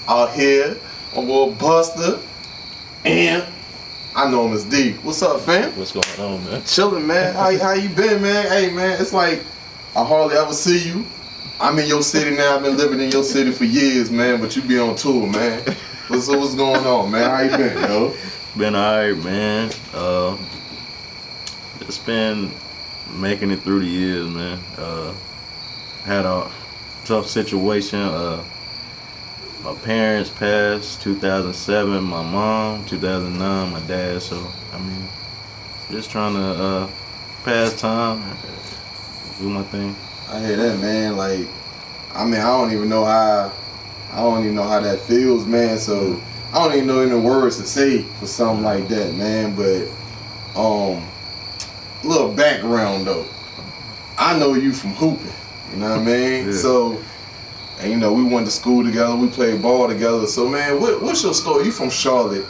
out here, my boy Buster, and I know him as D. What's up, fam? What's going on, man? Chilling, man. How you been, man? Hey, man, it's like I hardly ever see you. I'm in your city now. I've been living in your city for years, man. But you be on tour, man. What's going on, man? How you been, yo? Been alright, man. Just been making it through the years, man. Had a tough situation. My parents passed 2007, my mom 2009, my dad. So I mean, just trying to pass time, do my thing. I hear that, man. Like, I mean, I don't even know how that feels, man. So I don't even know any words to say for something like that, man. But little background though. I know you from hooping. You know what I mean? Yeah. So, and you know, we went to school together. We played ball together. So, man, what's your story? You from Charlotte?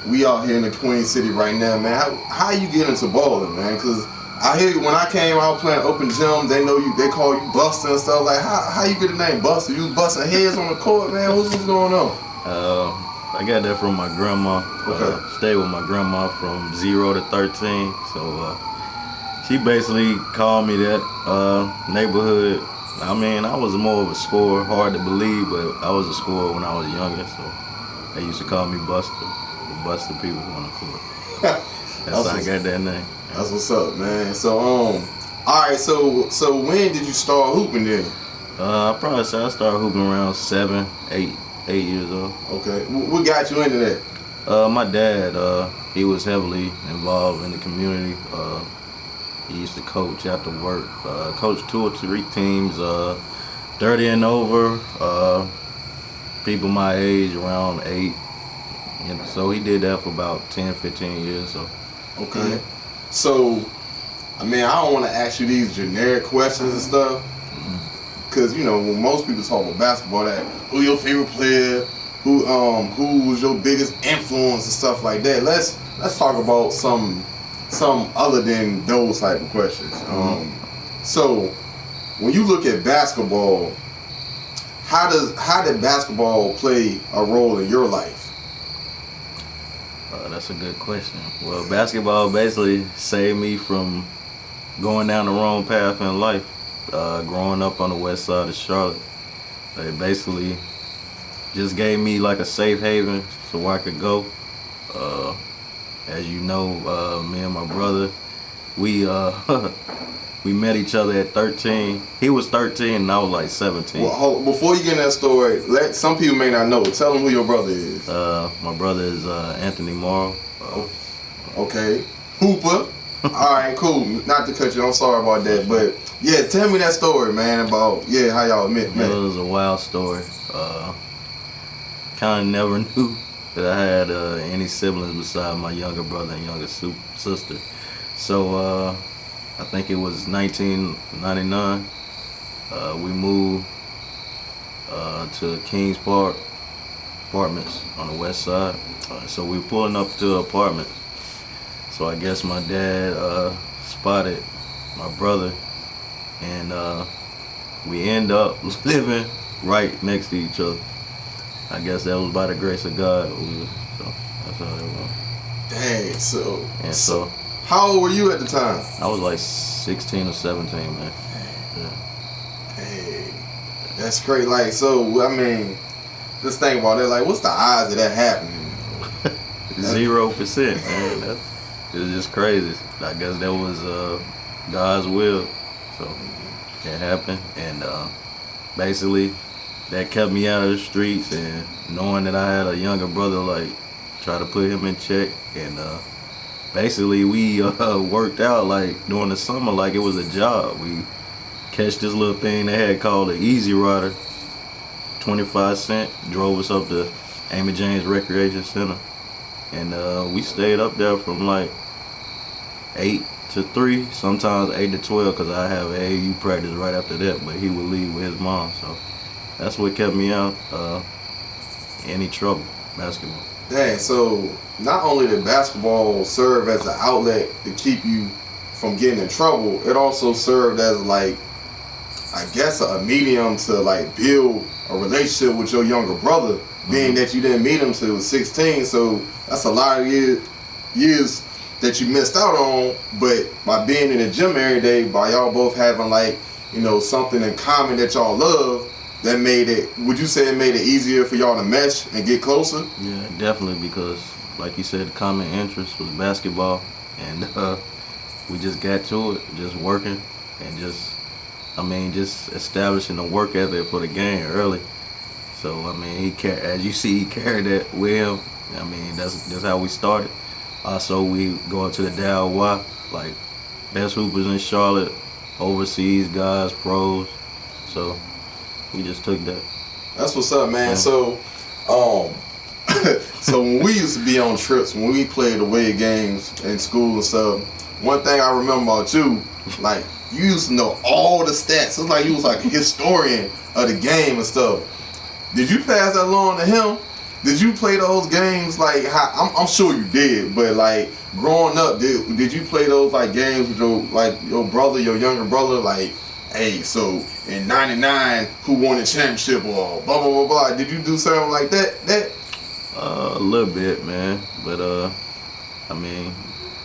We out here in the Queen City right now, man. How you get into balling, man? Because I hear you, when I came out playing open gym, they know you. They call you Buster and stuff. Like, how you get the name Buster? You was busting heads on the court, man. What's going on? I got that from my grandma. Okay. Stayed with my grandma from 0 to 13. So she basically called me that neighborhood. I mean, I was more of a scorer, hard to believe, but I was a scorer when I was younger. So they used to call me Buster. The Buster people on the court. That's how I got that name. That's what's up, man. So all right. So when did you start hooping then? I probably say I started hooping around 7, 8 years old. Okay. What got you into that? My dad, he was heavily involved in the community. He used to coach after work, coach 2 or 3 teams, 30 and over, people my age, around 8. You know, so he did that for about 10, 15 years. So. Okay. So, I mean, I don't want to ask you these generic questions and stuff, because you know when most people talk about basketball, that who your favorite player, who was your biggest influence and stuff like that. Let's talk about some other than those type of questions. So, when you look at basketball, how did basketball play a role in your life? That's a good question. Well, basketball basically saved me from going down the wrong path in life. Growing up on the west side of Charlotte, it basically just gave me like a safe haven so I could go. As you know, me and my brother, we we met each other at 13. He was 13 and I was like 17. Well, before you get in that story, some people may not know. Tell them who your brother is. My brother is Anthony Morrow. Okay. Hooper. All right, cool. Not to cut you, I'm sorry about that. But, yeah, tell me that story, man, about, how y'all met. It was a wild story. Kind of never knew that I had any siblings besides my younger brother and younger sister. So, I think it was 1999. We moved to Kings Park apartments on the west side. So we were pulling up to apartments. So I guess my dad spotted my brother, and we end up living right next to each other. I guess that was by the grace of God. So that's how it went. Dang, so how old were you at the time? I was like 16 or 17, man. Yeah. Hey, that's great. Like, so, I mean, just think about it. Like, what's the odds of that happening? 0%, man. It was just crazy. I guess that was God's will. So it happened. And basically, that kept me out of the streets. And knowing that I had a younger brother, like, try to put him in check. And basically, we worked out, like, during the summer, like it was a job. We catch this little thing they had called an Easy Rider, 25 cents, drove us up to Amy James Recreation Center. And we stayed up there from like 8 to 3, sometimes 8 to 12, because I have AAU practice right after that, but he would leave with his mom. So that's what kept me out any trouble, basketball. Dang, so not only did basketball serve as an outlet to keep you from getting in trouble, it also served as, like, I guess a medium to, like, build a relationship with your younger brother, being that you didn't meet him till he was 16. So that's a lot of years that you missed out on. But by being in the gym every day, by y'all both having like, you know, something in common that y'all love, that made it, would you say it made it easier for y'all to mesh and get closer? Yeah, definitely, because like you said, the common interest was basketball, and we just got to it, just working and just establishing the work ethic for the game early. So I mean, as you see, he carried that well. I mean, that's how we started. Also, we go up to the Dow Y, like best hoopers in Charlotte, overseas guys, pros. So we just took that. That's what's up, man. So, so when we used to be on trips, when we played away games in school and stuff, one thing I remember about you, like you used to know all the stats. It's like you was like a historian of the game and stuff. Did you pass that along to him? Did you play those games like how? I'm sure you did, but like growing up, did you play those like games with your brother, your younger brother, like? Hey, so in '99, who won the championship or blah blah blah blah? Did you do something like that? A little bit, man. But I mean,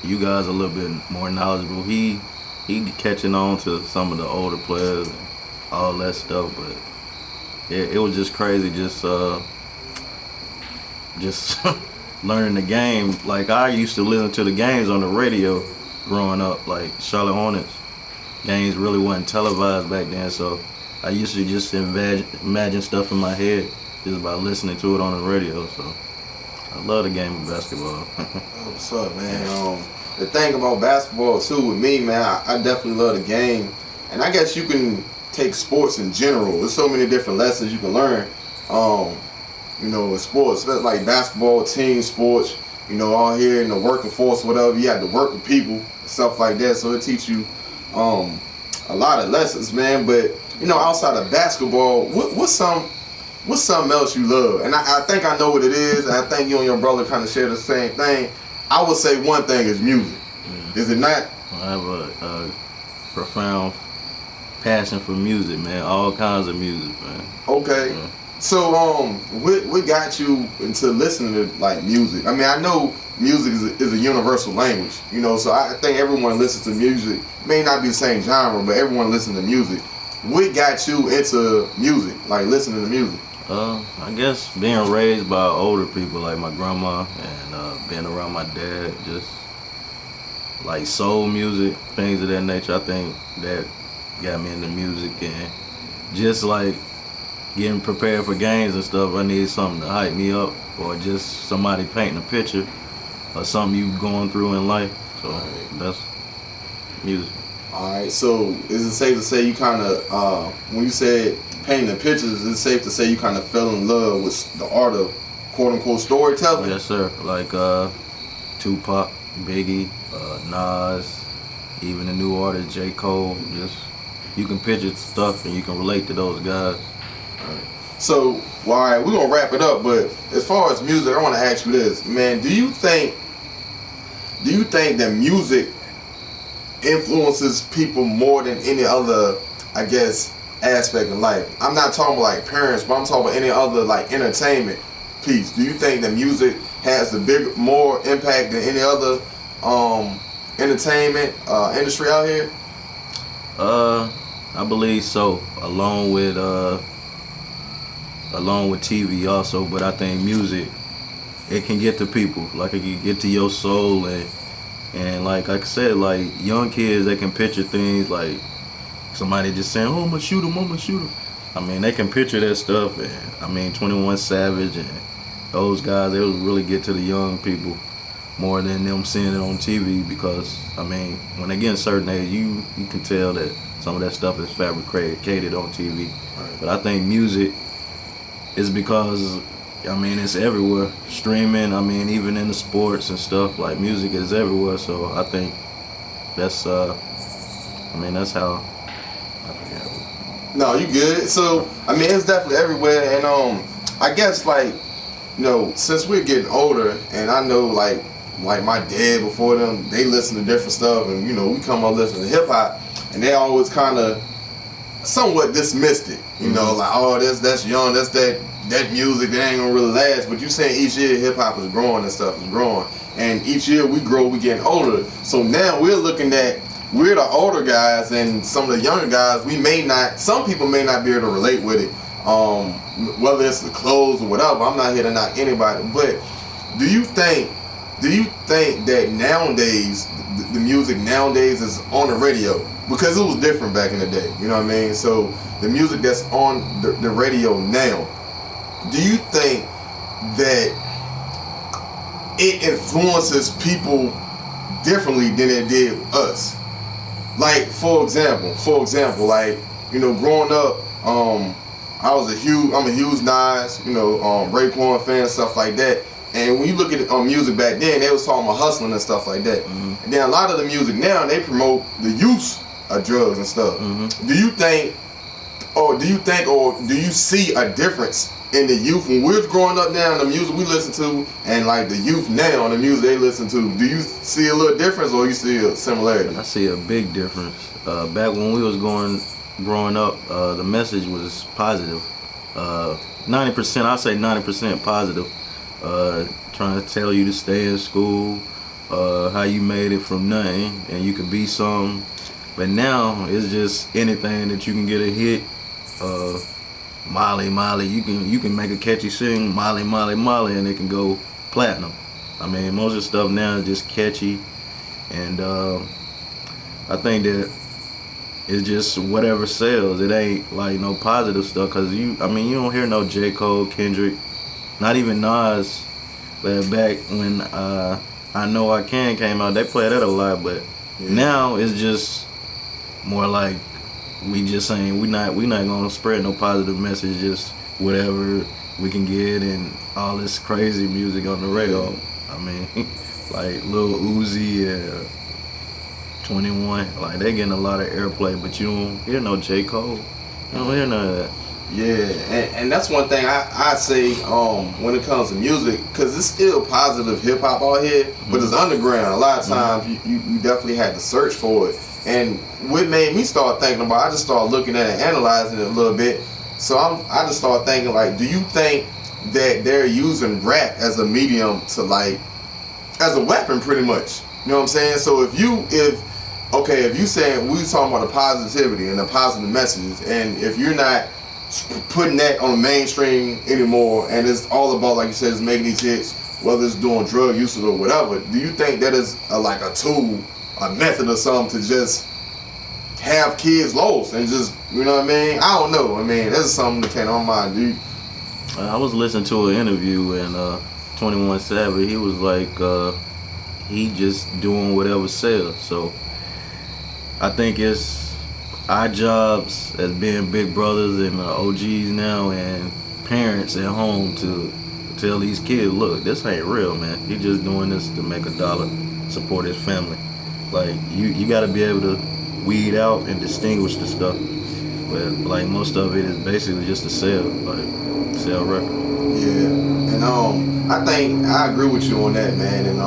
you guys are a little bit more knowledgeable. He catching on to some of the older players and all that stuff. But it was just crazy, just learning the game. Like I used to listen to the games on the radio growing up, like Charlotte Hornets. Games really wasn't televised back then, so I used to just imagine stuff in my head just by listening to it on the radio. So I love the game of basketball. What's up, man? The thing about basketball too with me, man, I definitely love the game, and I guess you can take sports in general. There's so many different lessons you can learn. You know, in sports, like basketball, team sports. You know, all here in the working force, whatever, you have to work with people, stuff like that. So it teaches you a lot of lessons, man. But you know, outside of basketball, what's something else you love? And I think I know what it is. And I think you and your brother kind of share the same thing. I would say one thing is music. Yeah. Is it not? I have a profound passion for music, man. All kinds of music, man. Okay. Yeah. So what got you into listening to like music? I mean, I know music is a universal language, you know, so I think everyone listens to music. May not be the same genre, but everyone listens to music. What got you into music, like listening to music? I guess being raised by older people like my grandma and being around my dad, just like soul music, things of that nature. I think that got me into music, and just like getting prepared for games and stuff, I need something to hype me up, or just somebody painting a picture or something you going through in life. So that's music. All right. So is it safe to say you kind of, when you said painting the pictures, is it safe to say you kind of fell in love with the art of quote unquote storytelling? Yes, sir. Like Tupac, Biggie, Nas, even the new artist J. Cole. Just you can picture stuff and you can relate to those guys. So, all right, we're gonna wrap it up. But as far as music, I want to ask you this, man. Do you think that music influences people more than any other, I guess, aspect of life? I'm not talking about like parents, but I'm talking about any other like entertainment piece. Do you think that music has the more impact than any other entertainment industry out here? I believe so. Along with TV also, but I think music, it can get to people. Like it can get to your soul, and like I said, like young kids, they can picture things like somebody just saying, "Oh, I'm gonna shoot him." I mean, they can picture that stuff, and I mean, 21 Savage and those guys, they would really get to the young people more than them seeing it on TV, because I mean, when they get a certain age, you can tell that some of that stuff is fabricated on TV. Right. But I think music is because, I mean, it's everywhere. Streaming, I mean, even in the sports and stuff, like music is everywhere. So I think that's, that's how, I forget. No, you good. So, I mean, it's definitely everywhere. And I guess, like, you know, since we're getting older, and I know, like my dad before them, they listen to different stuff. And, you know, we come up listening to hip-hop, and they always kind of somewhat dismissed it. You know, like, oh, that's young, that's that music that ain't gonna really last. But you saying each year hip hop is growing and stuff is growing, and each year we grow, we getting older. So now we're looking at, we're the older guys, and some of the younger guys, some people may not be able to relate with it. Whether it's the clothes or whatever. I'm not here to knock anybody, but do you think that nowadays the music nowadays is on the radio? Because it was different back in the day, you know what I mean? So the music that's on the radio now, do you think that it influences people differently than it did us? Like, for example, like, you know, growing up, I'm a huge Nas, you know, Raekwon fan, stuff like that. And when you look at music back then, they was talking about hustling and stuff like that. And then a lot of the music now, they promote the use of drugs and stuff. Do you see a difference in the youth when we was growing up now, and the music we listen to, and like the youth now and the music they listen to? Do you see a little difference, or you see a similarity? I see a big difference. Back when we was growing up, the message was positive. 90%, I say 90% positive. Trying to tell you to stay in school, how you made it from nothing and you could be something. But now it's just anything that you can get a hit. Molly, you can make a catchy sing, Molly, and it can go platinum. I mean, most of the stuff now is just catchy, and I think that it's just whatever sells. It ain't like no positive stuff, cause you don't hear no J. Cole, Kendrick, not even Nas. But back when I Know I Can came out, they played that a lot. But now it's just more like we just saying we not gonna spread no positive message, just whatever we can get, and all this crazy music on the radio. I mean, like Lil Uzi and 21, like they getting a lot of airplay, but you don't hear no J. Cole. You don't hear none of that. Yeah, and that's one thing I say when it comes to music, because it's still positive hip hop out here, but it's underground. A lot of times you definitely had to search for it. And what made me start thinking about, I just started looking at it, analyzing it a little bit. So I just started thinking, like, do you think that they're using rap as a medium to, like, as a weapon, pretty much? You know what I'm saying? So if you saying we talking about the positivity and the positive messages, and if you're not putting that on the mainstream anymore, and it's all about, like you said, it's making these hits, whether it's doing drug usage or whatever, do you think that is like a tool, a method or something to just have kids lost and just, you know what I mean? I don't know. I mean, that's something that came on my mind, dude. I was listening to an interview, and 21 Savage, he was like, he just doing whatever sells. So I think it's our jobs as being big brothers and OGs now and parents at home to tell these kids, look, this ain't real, man. He just doing this to make $1, support his family. Like, you got to be able to weed out and distinguish the stuff. But like most of it is basically just to sell record. Yeah, and I think I agree with you on that, man. And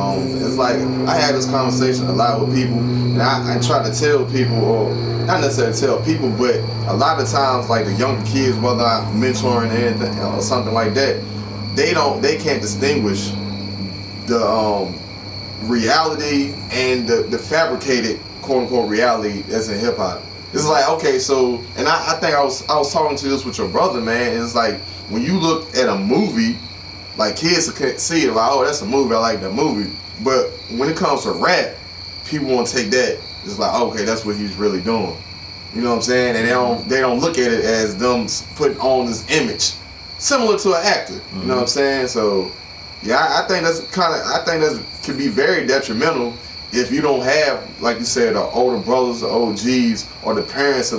it's like I had this conversation a lot with people, and I try to tell people, or not necessarily tell people, but a lot of times, like the younger kids, whether I'm mentoring or anything or something like that, they can't distinguish the reality and the fabricated quote unquote reality that's in hip hop. It's like, okay, so, and I think I was talking to this with your brother, man. And it's like when you look at a movie, like kids can see it like, oh, that's a movie, I like that movie. But when it comes to rap, people want to take that. It's like, okay, that's what he's really doing. You know what I'm saying? And they don't look at it as them putting on this image, similar to an actor. You know what I'm saying? So, yeah, I think that could be very detrimental if you don't have, like you said, the older brothers, the OGs, or the parents to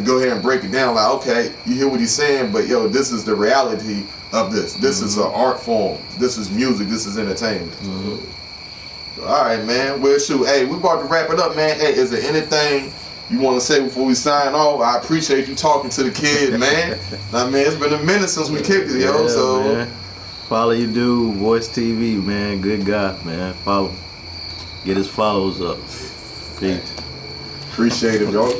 go ahead and break it down. Like, okay, you hear what he's saying, but yo, this is the reality of this. This is an art form. This is music. This is entertainment. So, all right, man. Well, shoot. Hey, we about to wrap it up, man. Hey, is there anything you want to say before we sign off? I appreciate you talking to the kid, man. I mean, it's been a minute since we kicked it, yo. Yeah, so man. Follow your dude, Voice TV, man. Good guy, man. Follow him. Get his follows up. Peace. Appreciate it, y'all.